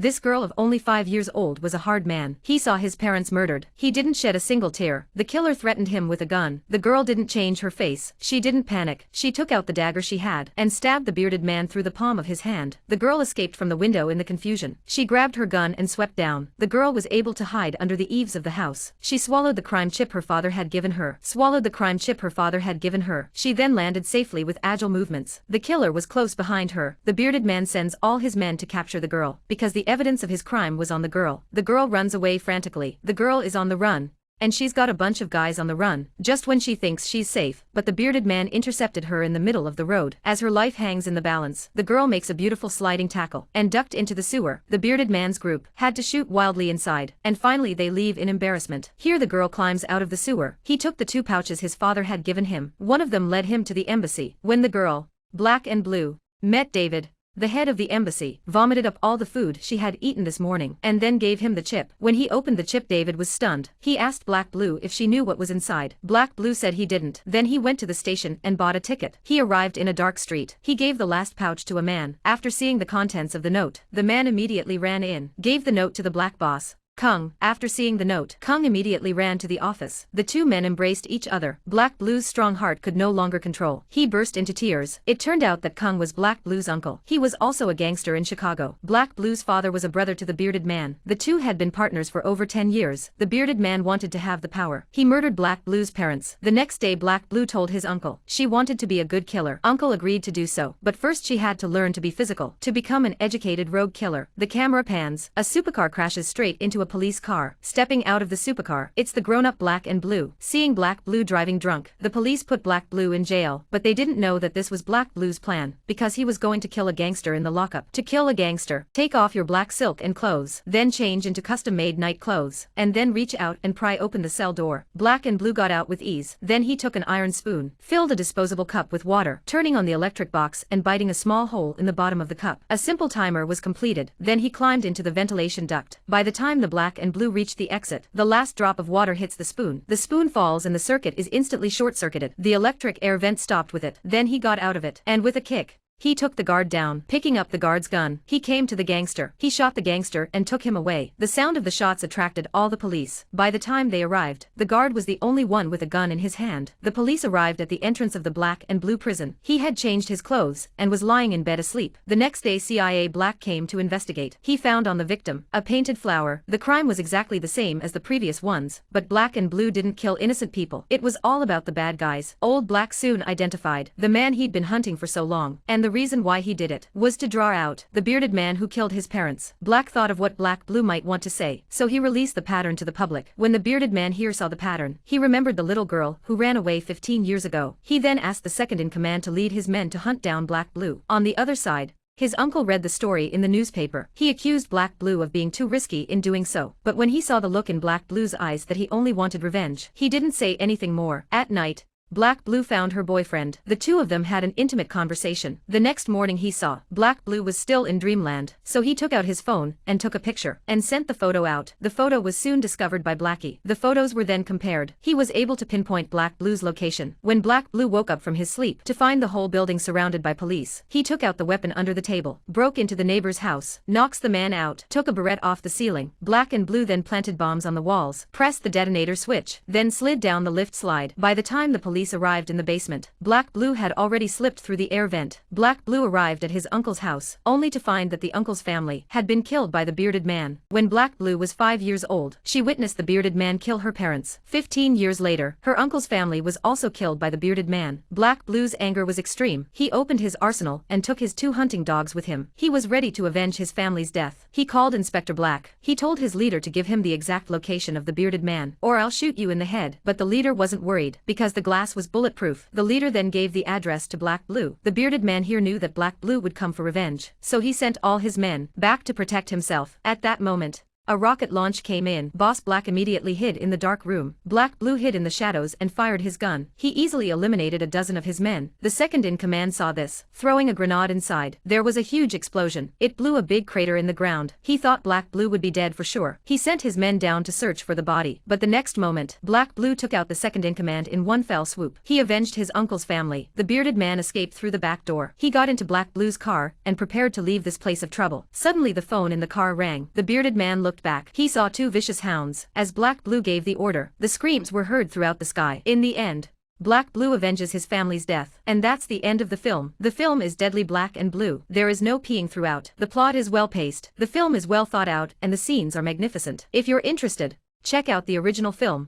This girl of only 5 years old was a hard man. He saw his parents murdered. He didn't shed a single tear. The killer threatened him with a gun. The girl didn't change her face. She didn't panic. She took out the dagger she had and stabbed the bearded man through the palm of his hand. The girl escaped from the window in the confusion. She grabbed her gun and swept down. The girl was able to hide under the eaves of the house. She swallowed the crime chip her father had given her. She then landed safely with agile movements. The killer was close behind her. The bearded man sends all his men to capture the girl because the evidence of his crime was on the girl. The girl runs away frantically. The girl is on the run, and she's got a bunch of guys on the run, just when she thinks she's safe, but the bearded man intercepted her in the middle of the road. As her life hangs in the balance, the girl makes a beautiful sliding tackle and ducked into the sewer. The bearded man's group had to shoot wildly inside, and finally they leave in embarrassment. Here the girl climbs out of the sewer. He took the 2 pouches his father had given him. One of them led him to the embassy. When the girl, black and blue, met David, the head of the embassy vomited up all the food she had eaten this morning and then gave him the chip. When he opened the chip, David was stunned. He asked Black Blue if she knew what was inside. Black Blue said he didn't. Then he went to the station and bought a ticket. He arrived in a dark street. He gave the last pouch to a man. After seeing the contents of the note, the man immediately ran in, gave the note to the black boss, Kung. After seeing the note, Kung immediately ran to the office. The 2 men embraced each other. Black Blue's strong heart could no longer control. He burst into tears. It turned out that Kung was Black Blue's uncle. He was also a gangster in Chicago. Black Blue's father was a brother to the bearded man. The 2 had been partners for over 10 years. The bearded man wanted to have the power. He murdered Black Blue's parents. The next day Black Blue told his uncle she wanted to be a good killer. Uncle agreed to do so, but first she had to learn to be physical, to become an educated rogue killer. The camera pans. A supercar crashes straight into a police car. Stepping out of the supercar, it's the grown-up Black and Blue. Seeing Black Blue driving drunk, the police put Black Blue in jail, but they didn't know that this was Black Blue's plan, because he was going to kill a gangster in the lockup. To kill a gangster, take off your black silk and clothes, then change into custom-made night clothes, and then reach out and pry open the cell door. Black and Blue got out with ease. Then he took an iron spoon, filled a disposable cup with water, turning on the electric box and biting a small hole in the bottom of the cup. A simple timer was completed. Then he climbed into the ventilation duct. By the time the Black and Blue reached the exit, the last drop of water hits the spoon. The spoon falls and the circuit is instantly short-circuited. The electric air vent stopped with it. Then he got out of it, and with a kick, he took the guard down. Picking up the guard's gun, he came to the gangster. He shot the gangster and took him away. The sound of the shots attracted all the police. By the time they arrived, the guard was the only one with a gun in his hand. The police arrived at the entrance of the Black and Blue prison. He had changed his clothes and was lying in bed asleep. The next day CIA Black came to investigate. He found on the victim a painted flower. The crime was exactly the same as the previous ones, but Black and Blue didn't kill innocent people. It was all about the bad guys. Old Black soon identified the man he'd been hunting for so long, and the reason why he did it was to draw out the bearded man who killed his parents. Black thought of what Black Blue might want to say, so he released the pattern to the public. When the bearded man here saw the pattern, he remembered the little girl who ran away 15 years ago. He then asked the second in command to lead his men to hunt down Black Blue. On the other side, his uncle read the story in the newspaper. He accused Black Blue of being too risky in doing so, but when he saw the look in Black Blue's eyes that he only wanted revenge, he didn't say anything more. At night, Black Blue found her boyfriend. The 2 of them had an intimate conversation. The next morning he saw Black Blue was still in dreamland, so he took out his phone and took a picture and sent the photo out. The photo was soon discovered by Blackie. The photos were then compared. He was able to pinpoint Black Blue's location. When Black Blue woke up from his sleep to find the whole building surrounded by police, he took out the weapon under the table, broke into the neighbor's house, knocks the man out, took a barrette off the ceiling. Black and Blue then planted bombs on the walls, pressed the detonator switch, then slid down the lift slide. By the time the police arrived in the basement, Black Blue had already slipped through the air vent. Black Blue arrived at his uncle's house, only to find that the uncle's family had been killed by the bearded man. When Black Blue was 5 years old, she witnessed the bearded man kill her parents. 15 years later, her uncle's family was also killed by the bearded man. Black Blue's anger was extreme. He opened his arsenal and took his 2 hunting dogs with him. He was ready to avenge his family's death. He called Inspector Black. He told his leader to give him the exact location of the bearded man, or I'll shoot you in the head. But the leader wasn't worried, because the glass was bulletproof. The leader then gave the address to Black Blue. The bearded man here knew that Black Blue would come for revenge, so he sent all his men back to protect himself. At that moment, A rocket launch came in. Boss Black immediately hid in the dark room. Black Blue hid in the shadows and fired his gun. He easily eliminated a dozen of his men. The second in command saw this, throwing a grenade inside. There was a huge explosion. It blew a big crater in the ground. He thought Black Blue would be dead for sure. He sent his men down to search for the body. But the next moment, Black Blue took out the second in command in one fell swoop. He avenged his uncle's family. The bearded man escaped through the back door. He got into Black Blue's car and prepared to leave this place of trouble. Suddenly the phone in the car rang. The bearded man looked back. He saw two vicious hounds. As Black Blue gave the order, the screams were heard throughout the sky. In the end, Black Blue avenges his family's death. And that's the end of the film. The film is deadly black and blue. There is no peeing throughout. The plot is well paced. The film is well thought out and the scenes are magnificent. If you're interested, check out the original film.